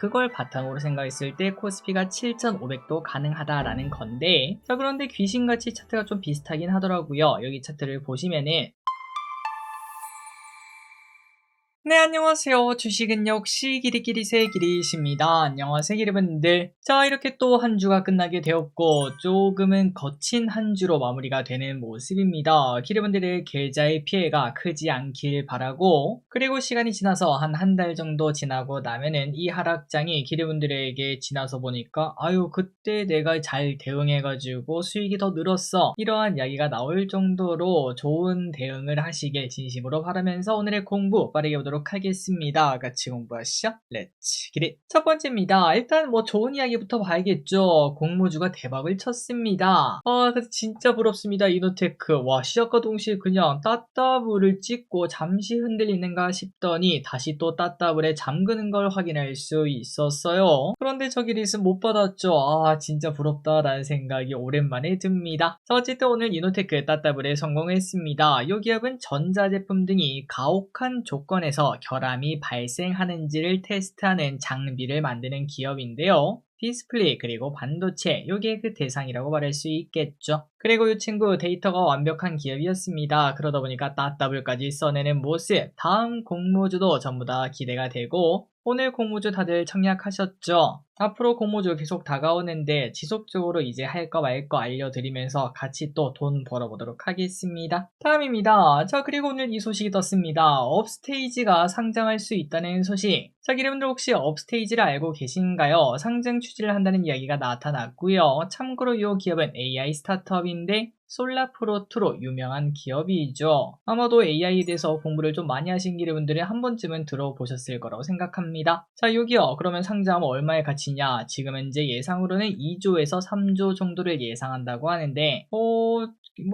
그걸 바탕으로 생각했을 때 코스피가 7,500도 가능하다라는 건데, 자 그런데 귀신같이 차트가 좀 비슷하긴 하더라고요. 여기 차트를 보시면은 네, 안녕하세요. 주식은 역시 기리기리새 기리십니다. 안녕하세요, 여러분들. 자, 이렇게 또 한 주가 끝나게 되었고, 조금은 거친 한 주로 마무리가 되는 모습입니다. 기리분들의 계좌의 피해가 크지 않길 바라고, 그리고 시간이 지나서 한 달 정도 지나고 나면은 이 하락장이 기리분들에게 지나서 보니까, 아유, 그때 내가 잘 대응해가지고 수익이 더 늘었어. 이러한 이야기가 나올 정도로 좋은 대응을 하시길 진심으로 바라면서 오늘의 공부 빠르게 보도록 하겠습니다. 같이 공부하시죠. 렛츠 기릿. 첫 번째입니다. 일단 뭐 좋은 이야기부터 봐야겠죠. 공모주가 대박을 쳤습니다. 그래서 진짜 부럽습니다. 이노테크. 와, 시작과 동시에 그냥 따따블을 찍고 잠시 흔들리는가 싶더니 다시 또 따따블에 잠그는 걸 확인할 수 있었어요. 그런데 저 기릿은 못 받았죠. 아, 진짜 부럽다라는 생각이 오랜만에 듭니다. 자, 어쨌든 오늘 이노테크 따따블에 성공했습니다. 이 기업은 전자제품 등이 가혹한 조건에서 결함이 발생하는지를 테스트하는 장비를 만드는 기업인데요. 디스플레이 그리고 반도체 요게 그 대상이라고 말할 수 있겠죠. 그리고 이 친구 데이터가 완벽한 기업이었습니다. 그러다 보니까 따따블까지 써내는 모습, 다음 공모주도 전부 다 기대가 되고, 오늘 공모주 다들 청약하셨죠? 앞으로 공모주 계속 다가오는데 지속적으로 이제 할 거 말 거 알려드리면서 같이 또 돈 벌어보도록 하겠습니다. 다음입니다. 자, 그리고 오늘 이 소식이 떴습니다. 업스테이지가 상장할 수 있다는 소식. 자, 여러분들 혹시 업스테이지를 알고 계신가요? 상장 추진을 한다는 이야기가 나타났고요. 참고로 이 기업은 AI 스타트업인데 솔라프로2로 유명한 기업이죠. 아마도 AI에 대해서 공부를 좀 많이 하신 분들은 한 번쯤은 들어보셨을 거라고 생각합니다. 자, 여기요. 그러면 상장하면 얼마의 가치냐? 지금 현재 예상으로는 2조에서 3조 정도를 예상한다고 하는데, 뭐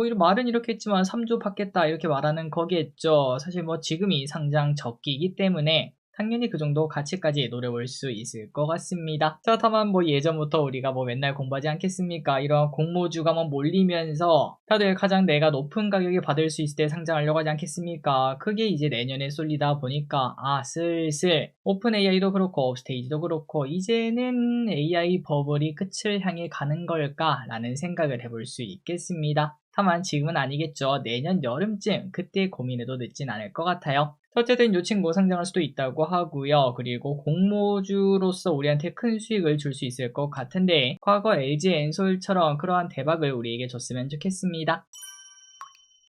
이런 말은 이렇게 했지만 3조 받겠다 이렇게 말하는 거겠죠. 사실 뭐 지금이 상장 적기이기 때문에 당연히 그 정도 가치까지 노려볼 수 있을 것 같습니다. 자, 다만 뭐 예전부터 우리가 뭐 맨날 공부하지 않겠습니까? 이런 공모주가 뭐 몰리면서 다들 가장 내가 높은 가격에 받을 수 있을 때 상장하려고 하지 않겠습니까? 그게 이제 내년에 쏠리다 보니까 슬슬 오픈 AI도 그렇고 업스테이지도 그렇고 이제는 AI 버블이 끝을 향해 가는 걸까? 라는 생각을 해볼 수 있겠습니다. 다만 지금은 아니겠죠. 내년 여름쯤 그때 고민해도 늦진 않을 것 같아요. 어쨌든 이 친구 상장할 수도 있다고 하고요. 그리고 공모주로서 우리한테 큰 수익을 줄 수 있을 것 같은데 과거 LG 엔솔처럼 그러한 대박을 우리에게 줬으면 좋겠습니다.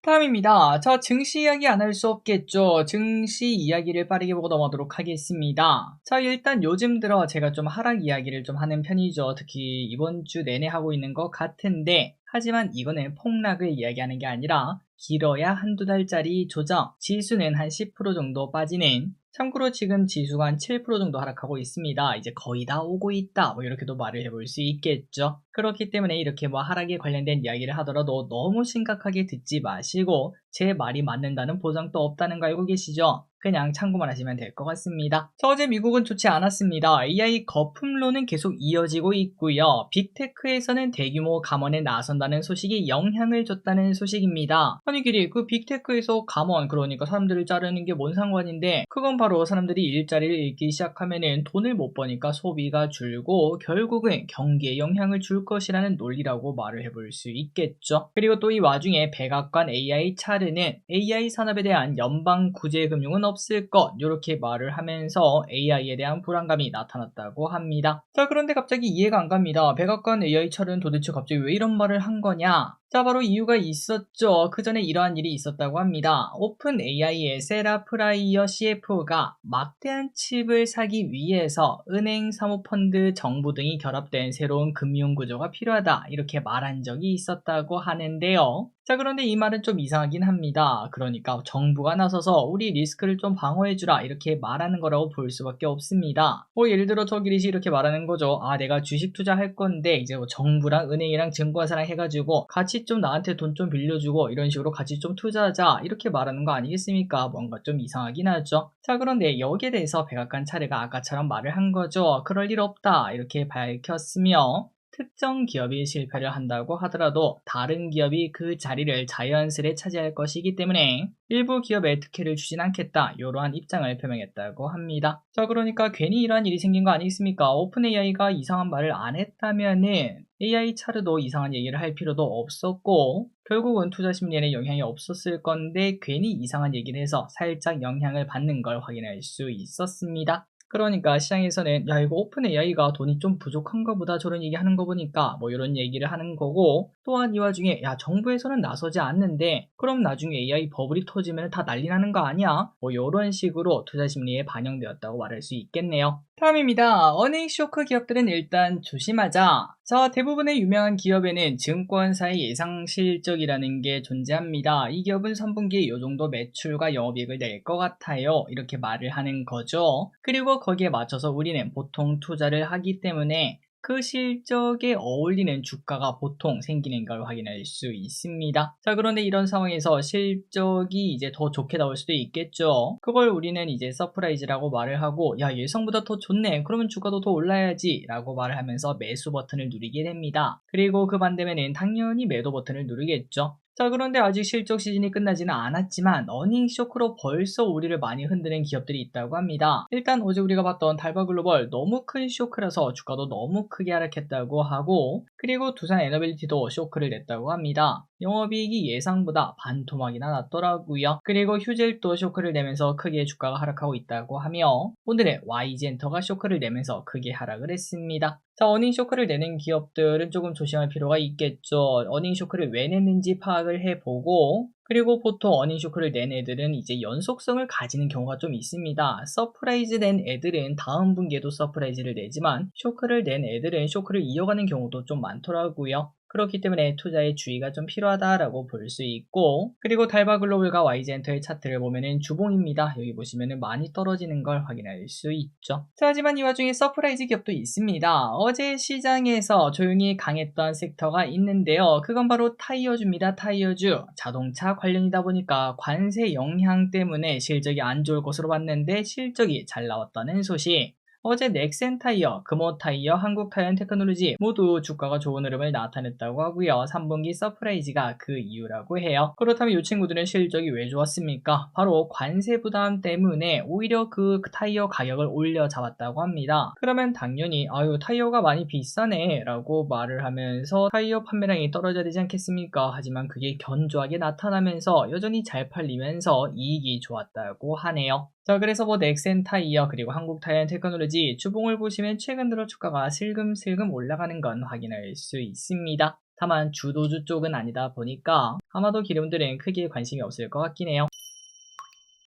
다음입니다. 자, 증시 이야기 안 할 수 없겠죠. 증시 이야기를 빠르게 보고 넘어가도록 하겠습니다. 자, 일단 요즘 들어 제가 좀 하락 이야기를 좀 하는 편이죠. 특히 이번 주 내내 하고 있는 것 같은데, 하지만 이거는 폭락을 이야기하는 게 아니라 길어야 한두 달짜리 조정, 지수는 한 10% 정도 빠지는, 참고로 지금 지수가 한 7% 정도 하락하고 있습니다. 이제 거의 다 오고 있다, 뭐 이렇게도 말을 해볼 수 있겠죠. 그렇기 때문에 이렇게 뭐 하락에 관련된 이야기를 하더라도 너무 심각하게 듣지 마시고, 제 말이 맞는다는 보장도 없다는 거 알고 계시죠? 그냥 참고만 하시면 될 것 같습니다. 자, 어제 미국은 좋지 않았습니다. AI 거품론은 계속 이어지고 있고요. 빅테크에서는 대규모 감원에 나선다는 소식이 영향을 줬다는 소식입니다. 아니 길이 그 빅테크에서 감원, 그러니까 사람들을 자르는 게 뭔 상관인데, 그건 바로 사람들이 일자리를 잃기 시작하면은 돈을 못 버니까 소비가 줄고 결국은 경기에 영향을 줄 것이라는 논리라고 말을 해볼 수 있겠죠. 그리고 또 이 와중에 백악관 AI 차르는 AI 산업에 대한 연방 구제 금융은 없을 것, 이렇게 말을 하면서 AI에 대한 불안감이 나타났다고 합니다. 자, 그런데 갑자기 이해가 안 갑니다. 백악관 AI 차르는 도대체 갑자기 왜 이런 말을 한 거냐? 자, 바로 이유가 있었죠. 그 전에 이러한 일이 있었다고 합니다. 오픈 AI의 세라 프라이어 CFO가 막대한 칩을 사기 위해서 은행, 사모펀드, 정부 등이 결합된 새로운 금융구조가 필요하다, 이렇게 말한 적이 있었다고 하는데요. 자, 그런데 이 말은 좀 이상하긴 합니다. 그러니까 정부가 나서서 우리 리스크를 좀 방어해주라, 이렇게 말하는 거라고 볼 수밖에 없습니다. 뭐 예를 들어 저 기릿이 이렇게 말하는 거죠. 내가 주식 투자할 건데 이제 뭐 정부랑 은행이랑 증권사랑 해가지고 같이 좀 나한테 돈 좀 빌려주고 이런 식으로 같이 좀 투자하자, 이렇게 말하는 거 아니겠습니까? 뭔가 좀 이상하긴 하죠. 자, 그런데 여기에 대해서 백악관 차례가 아까처럼 말을 한 거죠. 그럴 일 없다, 이렇게 밝혔으며, 특정 기업이 실패를 한다고 하더라도 다른 기업이 그 자리를 자연스레 차지할 것이기 때문에 일부 기업에 특혜를 주진 않겠다, 이러한 입장을 표명했다고 합니다. 자, 그러니까 괜히 이러한 일이 생긴 거 아니겠습니까? 오픈 AI가 이상한 말을 안 했다면은 AI 차르도 이상한 얘기를 할 필요도 없었고 결국은 투자 심리에는 영향이 없었을 건데 괜히 이상한 얘기를 해서 살짝 영향을 받는 걸 확인할 수 있었습니다. 그러니까 시장에서는 야, 이거 오픈 AI가 돈이 좀 부족한가 보다, 저런 얘기 하는 거 보니까 뭐 이런 얘기를 하는 거고, 또한 이 와중에 야, 정부에서는 나서지 않는데 그럼 나중에 AI 버블이 터지면 다 난리 나는 거 아니야? 뭐 이런 식으로 투자 심리에 반영되었다고 말할 수 있겠네요. 다음입니다. 어닝 쇼크 기업들은 일단 조심하자. 자, 대부분의 유명한 기업에는 증권사의 예상 실적이라는 게 존재합니다. 이 기업은 3분기에 이 정도 매출과 영업이익을 낼 것 같아요, 이렇게 말을 하는 거죠. 그리고 거기에 맞춰서 우리는 보통 투자를 하기 때문에 그 실적에 어울리는 주가가 보통 생기는 걸 확인할 수 있습니다. 자, 그런데 이런 상황에서 실적이 이제 더 좋게 나올 수도 있겠죠. 그걸 우리는 이제 서프라이즈라고 말을 하고, 야, 예상보다 더 좋네, 그러면 주가도 더 올라야지 라고 말을 하면서 매수 버튼을 누르게 됩니다. 그리고 그 반대면은 당연히 매도 버튼을 누르겠죠. 자, 그런데 아직 실적 시즌이 끝나지는 않았지만 어닝 쇼크로 벌써 우리를 많이 흔드는 기업들이 있다고 합니다. 일단 어제 우리가 봤던 달바글로벌, 너무 큰 쇼크라서 주가도 너무 크게 하락했다고 하고, 그리고 두산 에너빌리티도 쇼크를 냈다고 합니다. 영업이익이 예상보다 반토막이나 났더라고요. 그리고 휴젤도 쇼크를 내면서 크게 주가가 하락하고 있다고 하며, 오늘의 Y젠터가 쇼크를 내면서 크게 하락을 했습니다. 자, 어닝 쇼크를 내는 기업들은 조금 조심할 필요가 있겠죠. 어닝 쇼크를 왜 냈는지 파악을 해보고, 그리고 보통 어닝 쇼크를 낸 애들은 이제 연속성을 가지는 경우가 좀 있습니다. 서프라이즈 낸 애들은 다음 분기에도 서프라이즈를 내지만 쇼크를 낸 애들은 쇼크를 이어가는 경우도 좀 많더라고요. 그렇기 때문에 투자에 주의가 좀 필요하다라고 볼 수 있고, 그리고 달바글로벌과 YG엔터의 차트를 보면은 주봉입니다. 여기 보시면은 많이 떨어지는 걸 확인할 수 있죠. 자, 하지만 이 와중에 서프라이즈 기업도 있습니다. 어제 시장에서 조용히 강했던 섹터가 있는데요. 그건 바로 타이어주입니다. 타이어주. 자동차 관련이다 보니까 관세 영향 때문에 실적이 안 좋을 것으로 봤는데 실적이 잘 나왔다는 소식. 어제 넥센타이어, 금호타이어, 한국타이어테크놀로지 모두 주가가 좋은 흐름을 나타냈다고 하고요. 3분기 서프라이즈가 그 이유라고 해요. 그렇다면 이 친구들은 실적이 왜 좋았습니까? 바로 관세 부담 때문에 오히려 그 타이어 가격을 올려 잡았다고 합니다. 그러면 당연히 아유, 타이어가 많이 비싸네 라고 말을 하면서 타이어 판매량이 떨어져야 되지 않겠습니까? 하지만 그게 견조하게 나타나면서 여전히 잘 팔리면서 이익이 좋았다고 하네요. 자, 그래서 뭐 넥센타이어 그리고 한국타이어테크놀로지 주봉을 보시면 최근 들어 주가가 슬금슬금 올라가는 건 확인할 수 있습니다. 다만 주도주 쪽은 아니다 보니까 아마도 기름들은 크게 관심이 없을 것 같긴 해요.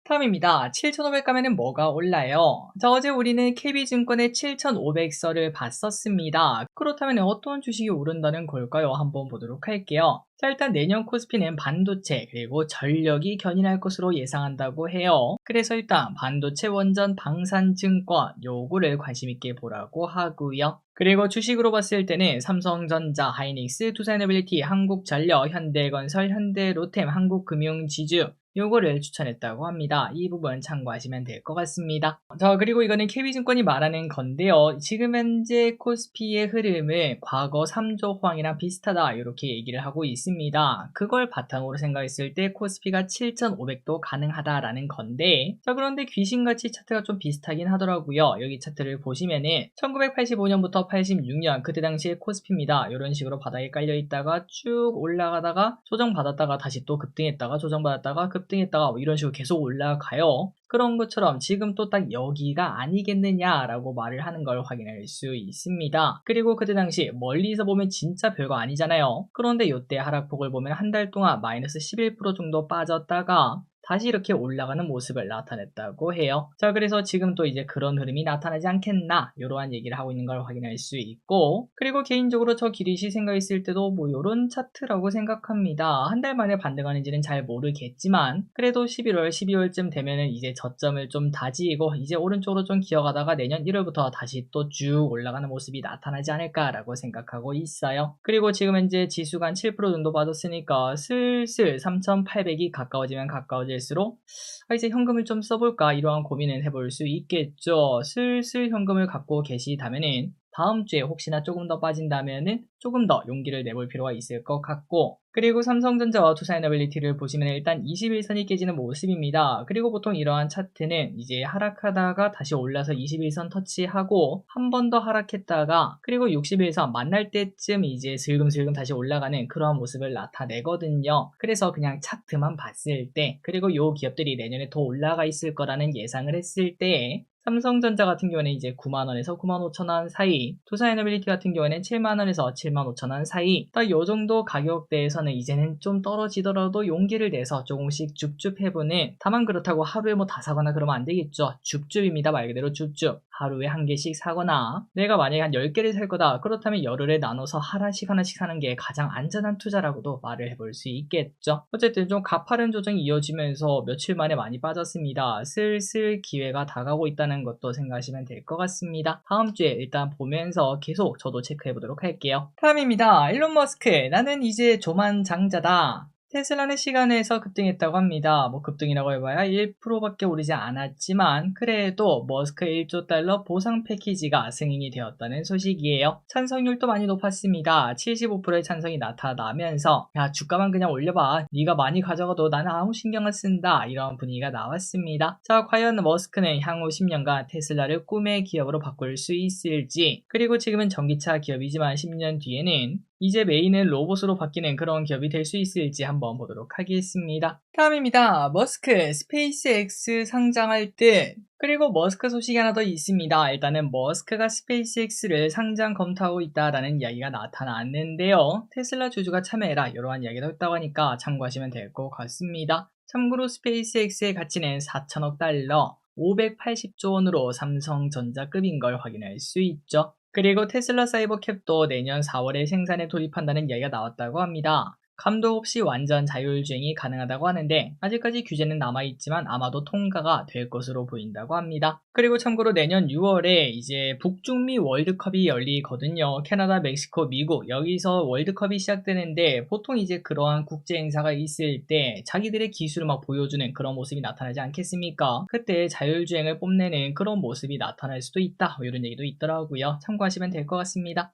다음입니다. 7,500 가면은 뭐가 올라요? 자, 어제 우리는 KB증권의 7,500서를 봤었습니다. 그렇다면 어떤 주식이 오른다는 걸까요? 한번 보도록 할게요. 자, 일단 내년 코스피는 반도체 그리고 전력이 견인할 것으로 예상한다고 해요. 그래서 일단 반도체, 원전, 방산증권 요거를 관심있게 보라고 하고요. 그리고 주식으로 봤을 때는 삼성전자, 하이닉스, 두산에너빌리티, 한국전력, 현대건설, 현대로템, 한국금융지주 요거를 추천했다고 합니다. 이 부분 참고하시면 될 것 같습니다. 자, 그리고 이거는 KB증권이 말하는 건데요. 지금 현재 코스피의 흐름은 과거 3조 호황이랑 비슷하다 이렇게 얘기를 하고 있습니다. 그걸 바탕으로 생각했을 때 코스피가 7,500도 가능하다라는 건데, 자, 그런데 귀신같이 차트가 좀 비슷하긴 하더라고요. 여기 차트를 보시면은 1985년부터 86년 그때 당시의 코스피입니다. 이런 식으로 바닥에 깔려 있다가 쭉 올라가다가 조정받았다가 다시 또 급등했다가 조정받았다가 급등했다가 뭐 이런 식으로 계속 올라가요. 그런 것처럼 지금 또 딱 여기가 아니겠느냐라고 말을 하는 걸 확인할 수 있습니다. 그리고 그때 당시 멀리서 보면 진짜 별거 아니잖아요. 그런데 이때 하락폭을 보면 한 달 동안 마이너스 11% 정도 빠졌다가 다시 이렇게 올라가는 모습을 나타냈다고 해요. 자, 그래서 지금 또 이제 그런 흐름이 나타나지 않겠나 이러한 얘기를 하고 있는 걸 확인할 수 있고, 그리고 개인적으로 저 기릿이 생각했을 때도 뭐 이런 차트라고 생각합니다. 한 달 만에 반등하는지는 잘 모르겠지만 그래도 11월, 12월쯤 되면은 이제 저점을 좀 다지고 이제 오른쪽으로 좀 기어가다가 내년 1월부터 다시 또 쭉 올라가는 모습이 나타나지 않을까라고 생각하고 있어요. 그리고 지금 현재 지수가 한 7% 정도 빠졌으니까 슬슬 3,800이 가까워지면 가까워질수록 이제 현금을 좀 써볼까 이러한 고민을 해볼 수 있겠죠. 슬슬 현금을 갖고 계시다면은 다음 주에 혹시나 조금 더 빠진다면은 조금 더 용기를 내볼 필요가 있을 것 같고, 그리고 삼성전자와 투사에너빌리티를 보시면 일단 21선이 깨지는 모습입니다. 그리고 보통 이러한 차트는 이제 하락하다가 다시 올라서 21선 터치하고 한 번 더 하락했다가 그리고 61선 만날 때쯤 이제 슬금슬금 다시 올라가는 그러한 모습을 나타내거든요. 그래서 그냥 차트만 봤을 때, 그리고 요 기업들이 내년에 더 올라가 있을 거라는 예상을 했을 때 삼성전자 같은 경우에는 이제 9만원에서 95,000원 사이, 투사에너빌리티 같은 경우에는 7만원에서 75,000원 사이, 딱 요 정도 가격대에서는 이제는 좀 떨어지더라도 용기를 내서 조금씩 줍줍 해보는, 다만 그렇다고 하루에 뭐 다 사거나 그러면 안 되겠죠. 줍줍입니다. 말 그대로 줍줍. 하루에 한 개씩 사거나, 내가 만약에 한 10개를 살 거다. 그렇다면 열흘에 나눠서 하나씩 사는 게 가장 안전한 투자라고도 말을 해볼 수 있겠죠. 어쨌든 좀 가파른 조정이 이어지면서 며칠 만에 많이 빠졌습니다. 슬슬 기회가 다가오고 있다는 것도 생각하시면 될 것 같습니다. 다음 주에 일단 보면서 계속 저도 체크해 보도록 할게요. 다음입니다. 일론 머스크, 나는 이제 조만장자다. 테슬라는 시간에서 급등했다고 합니다. 뭐 급등이라고 해봐야 1%밖에 오르지 않았지만 그래도 머스크의 1조 달러 보상 패키지가 승인이 되었다는 소식이에요. 찬성률도 많이 높았습니다. 75%의 찬성이 나타나면서 야, 주가만 그냥 올려봐. 네가 많이 가져가도 나는 아무 신경 안 쓴다. 이런 분위기가 나왔습니다. 자, 과연 머스크는 향후 10년간 테슬라를 꿈의 기업으로 바꿀 수 있을지, 그리고 지금은 전기차 기업이지만 10년 뒤에는 이제 메인은 로봇으로 바뀌는 그런 기업이 될 수 있을지 한번 보도록 하겠습니다. 다음입니다. 머스크 스페이스X 상장할 듯. 그리고 머스크 소식이 하나 더 있습니다. 일단은 머스크가 스페이스X를 상장 검토하고 있다라는 이야기가 나타났는데요. 테슬라 주주가 참여해라 이러한 이야기도 했다고 하니까 참고하시면 될 것 같습니다. 참고로 스페이스X의 가치는 4천억 달러, 580조 원으로 삼성전자급인 걸 확인할 수 있죠. 그리고 테슬라 사이버캡도 내년 4월에 생산에 돌입한다는 이야기가 나왔다고 합니다. 감독 없이 완전 자율주행이 가능하다고 하는데 아직까지 규제는 남아있지만 아마도 통과가 될 것으로 보인다고 합니다. 그리고 참고로 내년 6월에 이제 북중미 월드컵이 열리거든요. 캐나다, 멕시코, 미국 여기서 월드컵이 시작되는데 보통 이제 그러한 국제 행사가 있을 때 자기들의 기술을 막 보여주는 그런 모습이 나타나지 않겠습니까? 그때 자율주행을 뽐내는 그런 모습이 나타날 수도 있다, 이런 얘기도 있더라고요. 참고하시면 될 것 같습니다.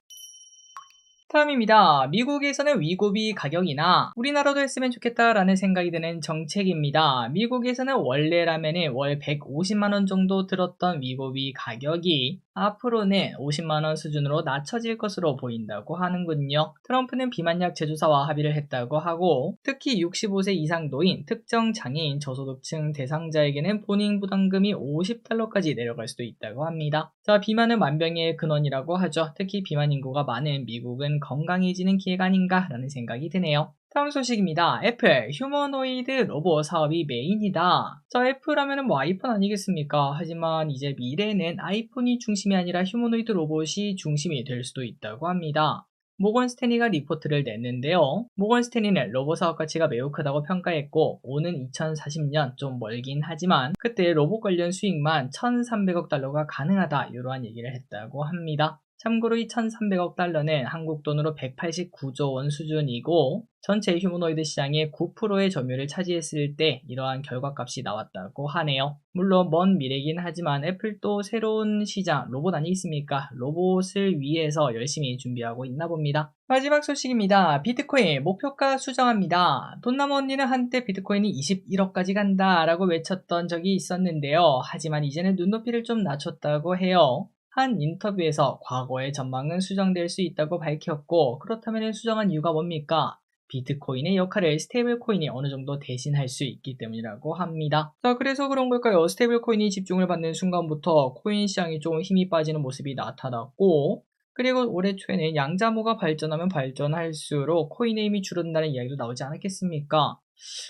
다음입니다. 미국에서는 위고비 가격이나 우리나라도 했으면 좋겠다라는 생각이 드는 정책입니다. 미국에서는 원래라면은 월 150만원 정도 들었던 위고비 가격이 앞으로는 50만원 수준으로 낮춰질 것으로 보인다고 하는군요. 트럼프는 비만약 제조사와 합의를 했다고 하고, 특히 65세 이상 노인, 특정 장애인, 저소득층 대상자에게는 본인 부담금이 $50까지 내려갈 수도 있다고 합니다. 자, 비만은 만병의 근원이라고 하죠. 특히 비만 인구가 많은 미국은 건강해지는 기회가 아닌가라는 생각이 드네요. 다음 소식입니다. 애플 휴머노이드 로봇 사업이 메인이다. 자, 애플하면은 뭐 아이폰 아니겠습니까? 하지만 이제 미래는 아이폰이 중심이 아니라 휴머노이드 로봇이 중심이 될 수도 있다고 합니다. 모건 스탠리가 리포트를 냈는데요. 모건 스탠리는 로봇 사업 가치가 매우 크다고 평가했고, 오는 2040년 좀 멀긴 하지만 그때 로봇 관련 수익만 1,300억 달러가 가능하다, 이러한 얘기를 했다고 합니다. 참고로 이 1,300억 달러는 한국 돈으로 189조 원 수준이고 전체 휴머노이드 시장의 9%의 점유율을 차지했을 때 이러한 결과값이 나왔다고 하네요. 물론 먼 미래긴 하지만 애플도 새로운 시장, 로봇 아니겠습니까? 로봇을 위해서 열심히 준비하고 있나 봅니다. 마지막 소식입니다. 비트코인 목표가 수정합니다. 돈나무 언니는 한때 비트코인이 21억까지 간다 라고 외쳤던 적이 있었는데요. 하지만 이제는 눈높이를 좀 낮췄다고 해요. 한 인터뷰에서 과거의 전망은 수정될 수 있다고 밝혔고, 그렇다면 수정한 이유가 뭡니까? 비트코인의 역할을 스테이블코인이 어느 정도 대신할 수 있기 때문이라고 합니다. 자, 그래서 그런 걸까요? 스테이블코인이 집중을 받는 순간부터 코인 시장이 좀 힘이 빠지는 모습이 나타났고, 그리고 올해 초에는 양자모가 발전하면 발전할수록 코인의 힘이 줄어든다는 이야기도 나오지 않았겠습니까?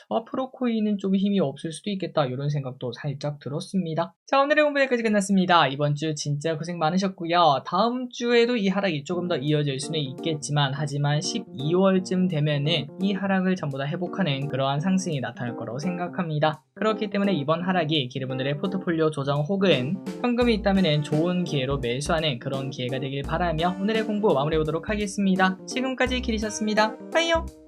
앞으로 코인은 좀 힘이 없을 수도 있겠다, 이런 생각도 살짝 들었습니다. 자, 오늘의 공부 여기까지 끝났습니다. 이번 주 진짜 고생 많으셨고요. 다음 주에도 이 하락이 조금 더 이어질 수는 있겠지만, 하지만 12월쯤 되면은 이 하락을 전부 다 회복하는 그러한 상승이 나타날 거라고 생각합니다. 그렇기 때문에 이번 하락이 기르분들의 포트폴리오 조정 혹은 현금이 있다면 좋은 기회로 매수하는 그런 기회가 되길 바라며 오늘의 공부 마무리해 보도록 하겠습니다. 지금까지 길이셨습니다. 빠이요.